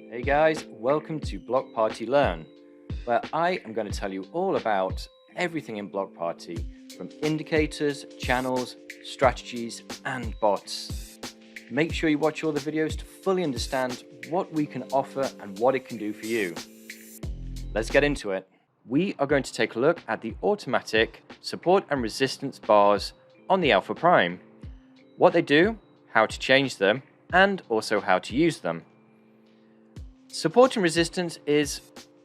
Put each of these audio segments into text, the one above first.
Hey guys, welcome to Block Party Learn, where I am going to tell you all about everything in Block Party, from indicators, channels, strategies, and bots. Make sure you watch all the videos to fully understand what we can offer and what it can do for you. Let's get into it. We are going to take a look at the automatic support and resistance bars on the Alpha Prime, what they do, how to change them, and also how to use them. Support and resistance is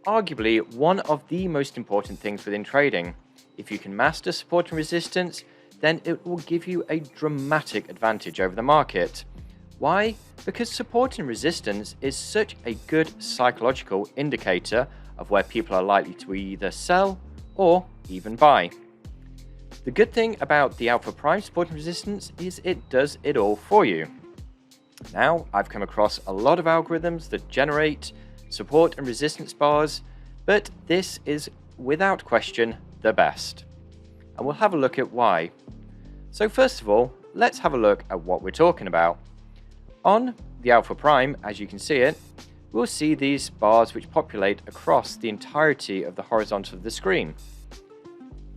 arguably one of the most important things within trading. If you can master support and resistance, then it will give you a dramatic advantage over the market. Why? Because support and resistance is such a good psychological indicator of where people are likely to either sell or even buy. The good thing about the Alpha Prime support and resistance is it does it all for you. Now, I've come across a lot of algorithms that generate support and resistance bars, but this is without question the best. And we'll have a look at why. So first of all, let's have a look at what we're talking about. On the Alpha Prime, as you can see it, we'll see these bars which populate across the entirety of the horizontal of the screen.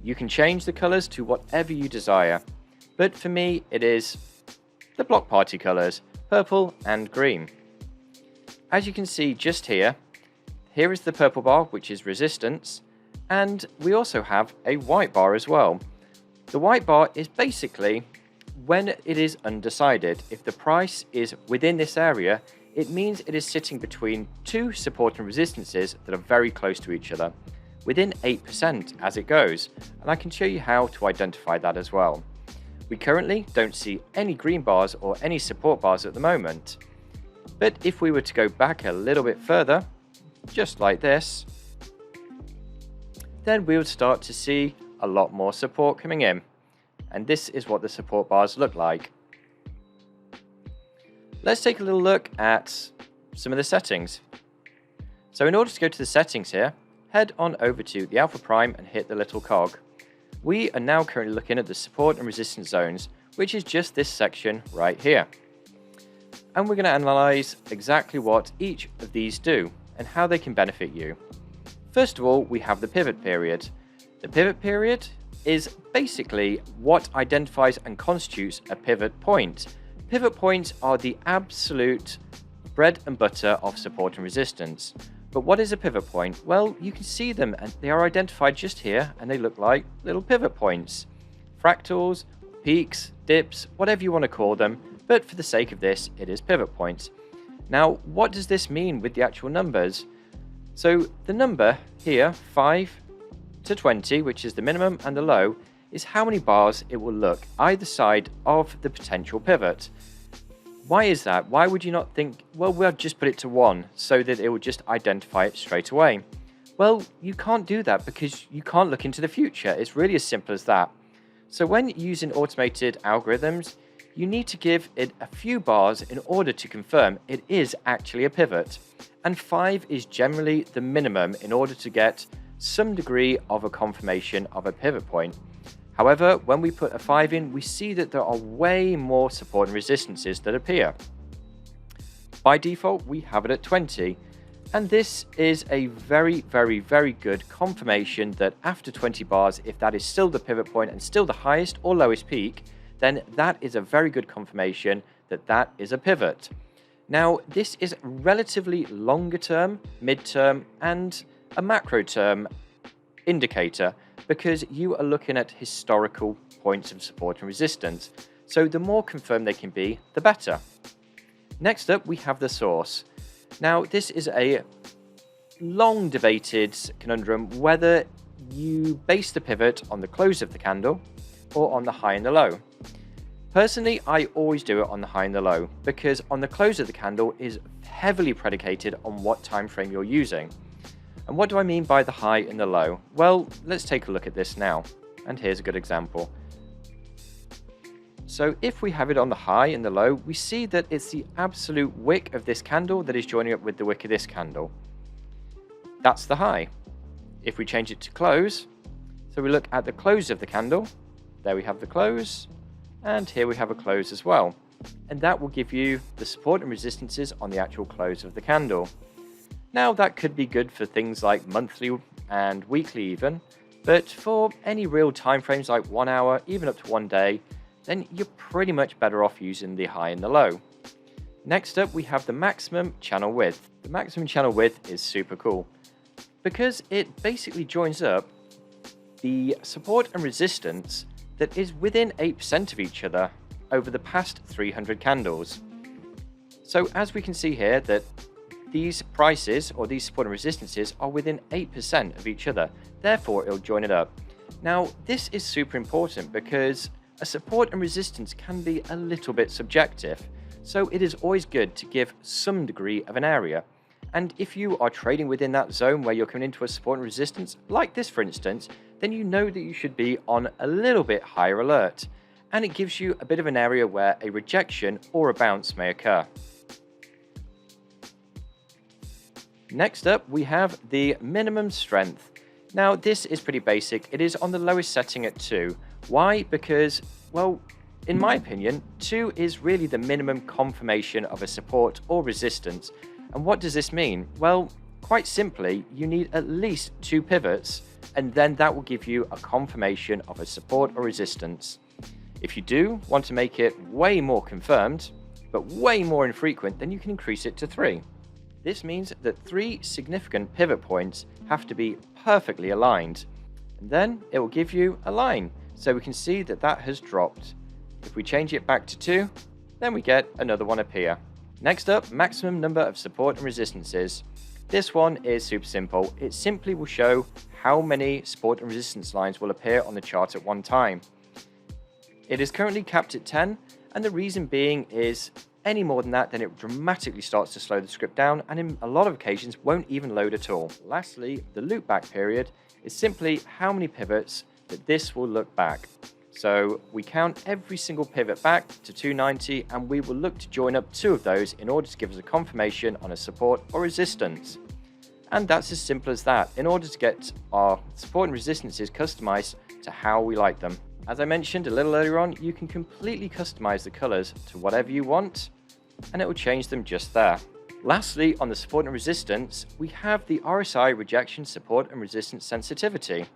You can change the colors to whatever you desire, but for me it is the Block Party colors, purple and green. As you can see just here is the purple bar, which is resistance, and we also have a white bar as well. The white bar is basically when it is undecided. If the price is within this area, it means it is sitting between two support and resistances that are very close to each other, within 8% as it goes, and I can show you how to identify that as well. We currently don't see any green bars or any support bars at the moment. But if we were to go back a little bit further, just like this, then we would start to see a lot more support coming in. And this is what the support bars look like. Let's take a little look at some of the settings. So in order to go to the settings here, head on over to the Alpha Prime and hit the little cog. We are now currently looking at the support and resistance zones, which is just this section right here. And we're going to analyze exactly what each of these do and how they can benefit you. First of all, we have the pivot period. The pivot period is basically what identifies and constitutes a pivot point. Pivot points are the absolute bread and butter of support and resistance. But what is a pivot point? Well, you can see them and they are identified just here and they look like little pivot points. Fractals, peaks, dips, whatever you want to call them, but for the sake of this, it is pivot points. Now, what does this mean with the actual numbers? So the number here, 5 to 20, which is the minimum and the low, is how many bars it will look either side of the potential pivot. Why is that? Why would you not think, well, we'll just put it to 1 so that it will just identify it straight away? Well, you can't do that because you can't look into the future. It's really as simple as that. So when using automated algorithms, you need to give it a few bars in order to confirm it is actually a pivot. And 5 is generally the minimum in order to get some degree of a confirmation of a pivot point. However, when we put a 5 in, we see that there are way more support and resistances that appear. By default, we have it at 20. And this is a very, very, very good confirmation that after 20 bars, if that is still the pivot point and still the highest or lowest peak, then that is a very good confirmation that that is a pivot. Now, this is relatively longer term, mid-term, and a macro term indicator, because you are looking at historical points of support and resistance. So the more confirmed they can be, the better. Next up, we have the source. Now, this is a long debated conundrum whether you base the pivot on the close of the candle or on the high and the low. Personally, I always do it on the high and the low because on the close of the candle is heavily predicated on what time frame you're using. And what do I mean by the high and the low? Well, let's take a look at this now. And here's a good example. So if we have it on the high and the low, we see that it's the absolute wick of this candle that is joining up with the wick of this candle. That's the high. If we change it to close, so we look at the close of the candle, there we have the close, and here we have a close as well. And that will give you the support and resistances on the actual close of the candle. Now that could be good for things like monthly and weekly even, but for any real time frames like 1 hour, even up to 1 day, then you're pretty much better off using the high and the low. Next up, we have the maximum channel width. The maximum channel width is super cool because it basically joins up the support and resistance that is within 8% of each other over the past 300 candles. So as we can see here that these prices or these support and resistances are within 8% of each other, therefore it'll join it up. Now this is super important because a support and resistance can be a little bit subjective, so it is always good to give some degree of an area. And if you are trading within that zone where you're coming into a support and resistance, like this for instance, then you know that you should be on a little bit higher alert, and it gives you a bit of an area where a rejection or a bounce may occur. Next up, we have the minimum strength. Now this is pretty basic. It is on the lowest setting at 2. Why? Because, well, in my opinion, 2 is really the minimum confirmation of a support or resistance. And what does this mean? Well, quite simply, you need at least 2 pivots, and then that will give you a confirmation of a support or resistance. If you do want to make it way more confirmed, but way more infrequent, then you can increase it to 3. This means that 3 significant pivot points have to be perfectly aligned, and then it will give you a line. So we can see that that has dropped. If we change it back to 2, then we get another one appear. Next up, maximum number of support and resistances. This one is super simple. It simply will show how many support and resistance lines will appear on the chart at one time. It is currently capped at 10, and the reason being is any more than that, then it dramatically starts to slow the script down, and in a lot of occasions won't even load at all. Lastly, the loop back period is simply how many pivots that this will look back. So we count every single pivot back to 290, and we will look to join up 2 of those in order to give us a confirmation on a support or resistance. And that's as simple as that, in order to get our support and resistances customized to how we like them. As I mentioned a little earlier on, you can completely customize the colors to whatever you want, and it will change them just there. Lastly, on the support and resistance, we have the RSI rejection support and resistance sensitivity.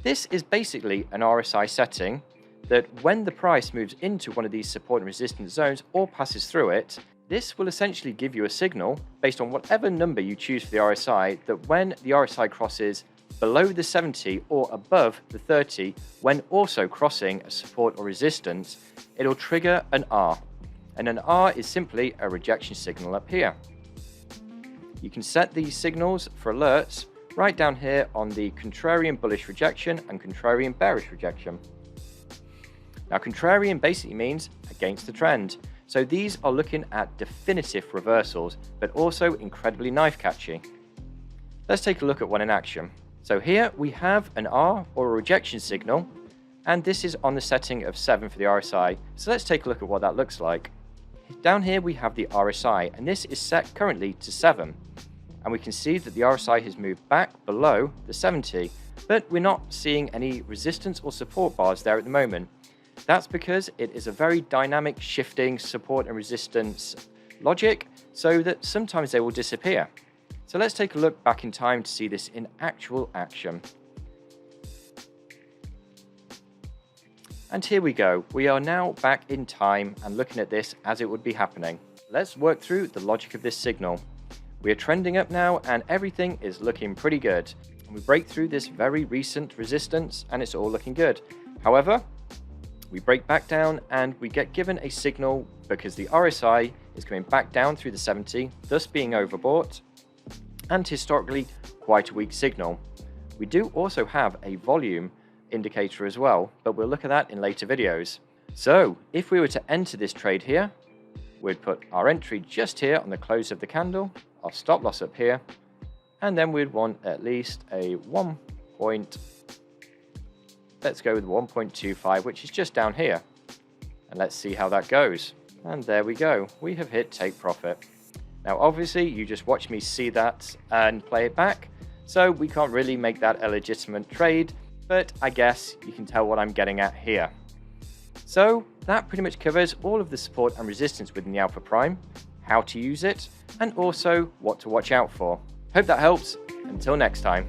This is basically an RSI setting that when the price moves into one of these support and resistance zones or passes through it, this will essentially give you a signal based on whatever number you choose for the RSI that when the RSI crosses below the 70 or above the 30, when also crossing a support or resistance, it'll trigger an R. And an R is simply a rejection signal up here. You can set these signals for alerts right down here on the contrarian bullish rejection and contrarian bearish rejection. Now contrarian basically means against the trend. So these are looking at definitive reversals, but also incredibly knife catchy. Let's take a look at one in action. So here we have an R or a rejection signal, and this is on the setting of 7 for the RSI. So let's take a look at what that looks like. Down here we have the RSI, and this is set currently to 7. And we can see that the RSI has moved back below the 70, but we're not seeing any resistance or support bars there at the moment. That's because it is a very dynamic shifting support and resistance logic, so that sometimes they will disappear. So let's take a look back in time to see this in actual action. And here we go. We are now back in time and looking at this as it would be happening. Let's work through the logic of this signal. We are trending up now and everything is looking pretty good. And we break through this very recent resistance and it's all looking good. However, we break back down and we get given a signal because the RSI is coming back down through the 70, thus being overbought, and historically quite a weak signal. We do also have a volume indicator as well, but we'll look at that in later videos. So if we were to enter this trade here, we'd put our entry just here on the close of the candle, our stop loss up here, and then we'd want at least a let's go with 1.25, which is just down here. And let's see how that goes. And there we go. We have hit take profit. Now, obviously, you just watch me see that and play it back. So we can't really make that a legitimate trade, but I guess you can tell what I'm getting at here. So that pretty much covers all of the support and resistance within the Alpha Prime. how to use it, and also what to watch out for. Hope that helps. Until next time.